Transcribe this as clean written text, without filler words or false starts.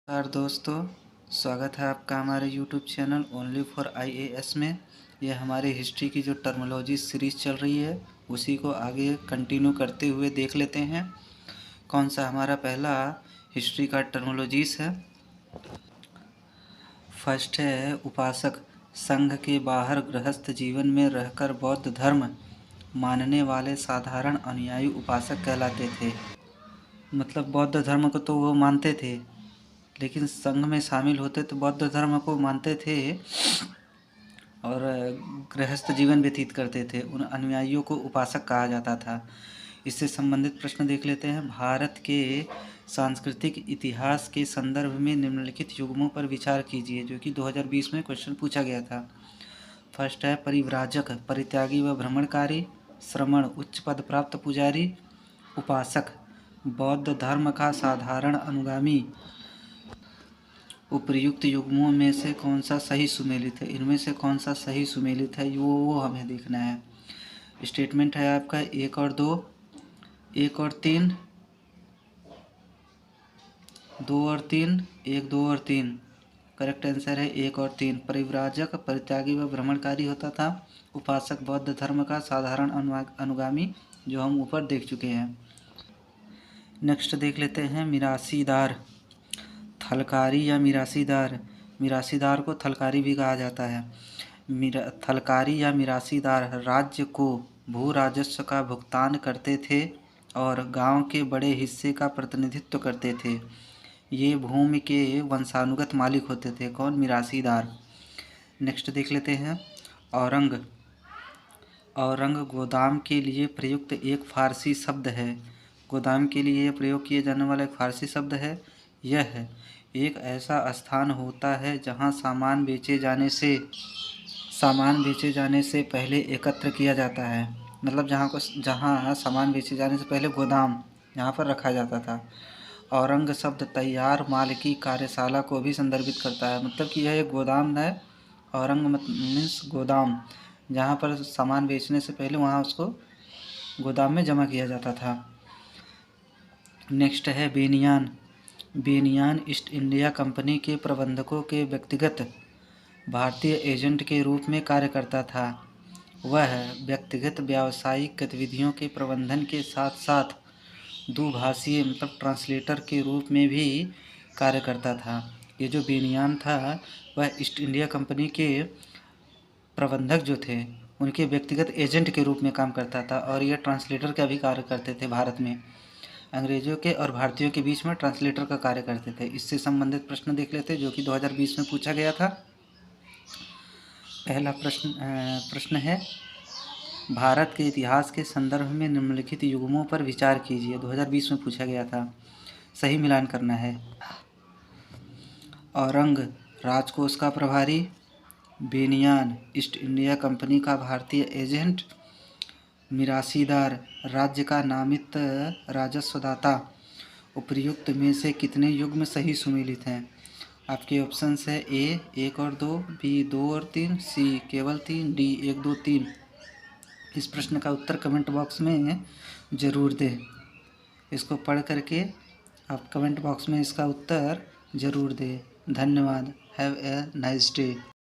नमस्कार दोस्तों, स्वागत है आपका हमारे YouTube channel only for IAS में। यह हमारे हिस्ट्री की जो टर्मिनोलॉजी सीरीज़ चल रही है उसी को आगे कंटिन्यू करते हुए देख लेते हैं कौन सा हमारा पहला हिस्ट्री का टर्मिनोलॉजीज है। फर्स्ट है उपासक। संघ के बाहर गृहस्थ जीवन में रहकर बौद्ध धर्म मानने वाले साधारण अनुयायी उपासक कहलाते थे। मतलब बौद्ध धर्म को तो वो मानते थे, लेकिन संघ में शामिल होते तो बौद्ध धर्म को मानते थे और गृहस्थ जीवन व्यतीत करते थे। उन अनुयायियों को उपासक कहा जाता था। इससे संबंधित प्रश्न देख लेते हैं। भारत के सांस्कृतिक इतिहास के संदर्भ में निम्नलिखित युग्मों पर विचार कीजिए, जो कि 2020 में क्वेश्चन पूछा गया था। फर्स्ट है परिव्राजक, परित्यागी व भ्रमणकारी। श्रमण, उच्च पद प्राप्त पुजारी। उपासक, बौद्ध धर्म का साधारण अनुगामी। उपर्युक्त युग्मों में से कौन सा सही सुमेलित है? इनमें से कौन सा सही सुमेलित है वो हमें देखना है। स्टेटमेंट है आपका 1 और 2, 1 और 3, 2 और 3, 1, 2 और 3। करेक्ट आंसर है 1 और 3। परिव्राजक परित्यागी व भ्रमणकारी होता था। उपासक बौद्ध धर्म का साधारण अनुगामी, जो हम ऊपर देख चुके हैं। नेक्स्ट देख लेते हैं मिरासीदार। थलकारी या मिरासीदार। मिरासीदार को थलकारी भी कहा जाता है। थलकारी या मिरासीदार राज्य को भू राजस्व का भुगतान करते थे और गांव के बड़े हिस्से का प्रतिनिधित्व करते थे। ये भूमि के वंशानुगत मालिक होते थे। कौन? मिरासीदार। नेक्स्ट देख लेते हैं औरंग। औरंग गोदाम के लिए प्रयुक्त एक फारसी शब्द है। गोदाम के लिए प्रयोग किए जाने वाला एक फारसी शब्द है। यह एक ऐसा स्थान होता है जहां सामान बेचे जाने से पहले एकत्र किया जाता है। मतलब जहां सामान बेचे जाने से पहले गोदाम यहाँ पर रखा जाता था। औरंग शब्द तैयार माल की कार्यशाला को भी संदर्भित करता है। मतलब कि यह एक गोदाम है। औरंग मीन्स गोदाम, जहाँ पर सामान बेचने से पहले वहाँ उसको गोदाम में जमा किया जाता था। नेक्स्ट है बेनियान। बेनियान ईस्ट इंडिया कंपनी के प्रबंधकों के व्यक्तिगत भारतीय एजेंट के रूप में कार्य करता था। वह व्यक्तिगत व्यावसायिक गतिविधियों के प्रबंधन के साथ साथ दुभाषीय मतलब ट्रांसलेटर के रूप में भी कार्य करता था। ये जो बेनियान था वह ईस्ट इंडिया कंपनी के प्रबंधक जो थे उनके व्यक्तिगत एजेंट के रूप में काम करता था और यह ट्रांसलेटर का भी कार्य करते थे। भारत में अंग्रेजों के और भारतीयों के बीच में ट्रांसलेटर का कार्य करते थे। इससे संबंधित प्रश्न देख लेते हैं जो कि 2020 में पूछा गया था। पहला प्रश्न है भारत के इतिहास के संदर्भ में निम्नलिखित युग्मों पर विचार कीजिए। 2020 में पूछा गया था। सही मिलान करना है। औरंग राजकोष का प्रभारी। बेनियान ईस्ट इंडिया कंपनी का भारतीय एजेंट। मिरासीदार राज्य का नामित राजस्वदाता। उपर्युक्त में से कितने युग्म सही सुमेलित हैं? आपके ऑप्शंस है ए 1 और 2, बी 2 और 3, सी केवल 3, डी 1, 2, 3। इस प्रश्न का उत्तर कमेंट बॉक्स में ज़रूर दें। इसको पढ़ करके आप कमेंट बॉक्स में इसका उत्तर ज़रूर दें। धन्यवाद। Have a nice day.